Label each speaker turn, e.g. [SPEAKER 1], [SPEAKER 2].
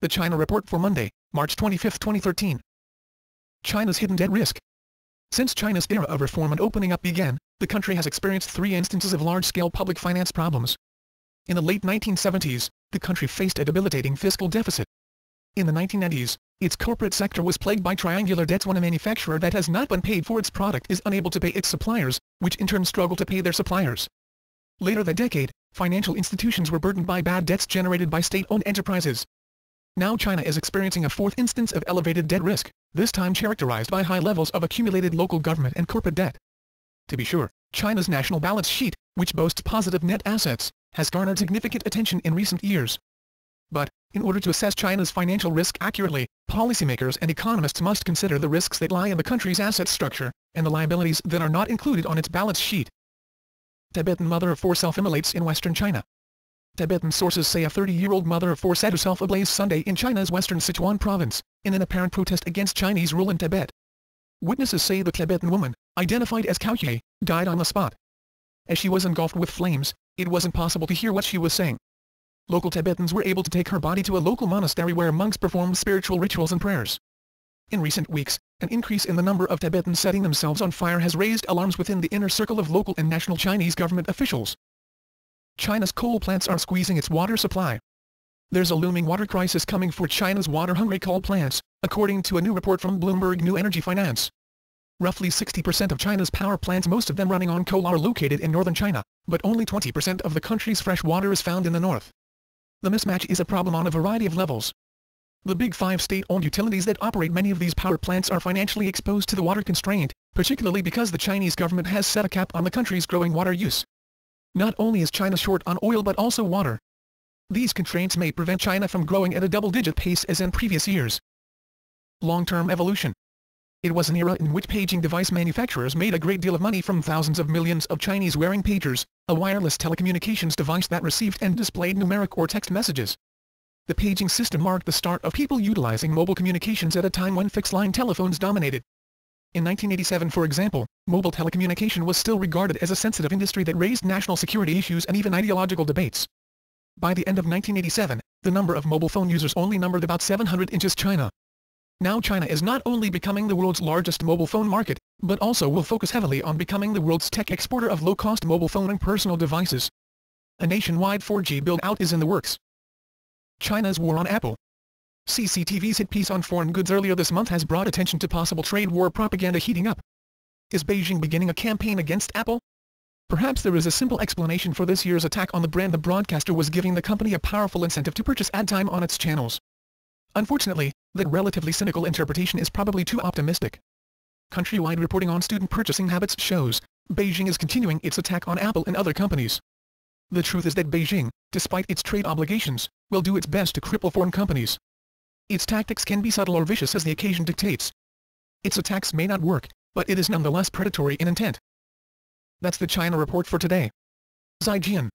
[SPEAKER 1] The China Report for Monday, March 25, 2013. China's hidden debt risk. Since China's era of reform and opening up began, the country has experienced 3 instances of large-scale public finance problems. In the late 1970s, the country faced a debilitating fiscal deficit. In the 1990s, its corporate sector was plagued by triangular debts when a manufacturer that has not been paid for its product is unable to pay its suppliers, which in turn struggle to pay their suppliers. Later that decade, financial institutions were burdened by bad debts generated by state-owned enterprises. Now China is experiencing a 4th instance of elevated debt risk, this time characterized by high levels of accumulated local government and corporate debt. To be sure, China's national balance sheet, which boasts positive net assets, has garnered significant attention in recent years. But, in order to assess China's financial risk accurately, policymakers and economists must consider the risks that lie in the country's asset structure, and the liabilities that are not included on its balance sheet. Tibetan mother of 4 self-immolates in western China. Tibetan sources say a 30-year-old mother of 4 set herself ablaze Sunday in China's western Sichuan province, in an apparent protest against Chinese rule in Tibet. Witnesses say the Tibetan woman, identified as Cao Hue, died on the spot. As she was engulfed with flames, it was impossible to hear what she was saying. Local Tibetans were able to take her body to a local monastery where monks performed spiritual rituals and prayers. In recent weeks, an increase in the number of Tibetans setting themselves on fire has raised alarms within the inner circle of local and national Chinese government officials. China's coal plants are squeezing its water supply. There's a looming water crisis coming for China's water-hungry coal plants, according to a new report from Bloomberg New Energy Finance. Roughly 60% of China's power plants, most of them running on coal, are located in northern China, but only 20% of the country's fresh water is found in the north. The mismatch is a problem on a variety of levels. The big 5 state-owned utilities that operate many of these power plants are financially exposed to the water constraint, particularly because the Chinese government has set a cap on the country's growing water use. Not only is China short on oil but also water. These constraints may prevent China from growing at a double-digit pace as in previous years. Long-term evolution. It was an era in which paging device manufacturers made a great deal of money from thousands of millions of Chinese wearing pagers, a wireless telecommunications device that received and displayed numeric or text messages. The paging system marked the start of people utilizing mobile communications at a time when fixed-line telephones dominated. In 1987, for example, mobile telecommunication was still regarded as a sensitive industry that raised national security issues and even ideological debates. By the end of 1987, the number of mobile phone users only numbered about 700 in just China. Now China is not only becoming the world's largest mobile phone market, but also will focus heavily on becoming the world's tech exporter of low-cost mobile phone and personal devices. A nationwide 4G build-out is in the works. China's war on Apple. CCTV's hit piece on foreign goods earlier this month has brought attention to possible trade war propaganda heating up. Is Beijing beginning a campaign against Apple? Perhaps there is a simple explanation for this year's attack on the brand. The broadcaster was giving the company a powerful incentive to purchase ad time on its channels. Unfortunately, that relatively cynical interpretation is probably too optimistic. Countrywide reporting on student purchasing habits shows Beijing is continuing its attack on Apple and other companies. The truth is that Beijing, despite its trade obligations, will do its best to cripple foreign companies. Its tactics can be subtle or vicious as the occasion dictates. Its attacks may not work, but it is nonetheless predatory in intent. That's the China Report for today. Zaijian.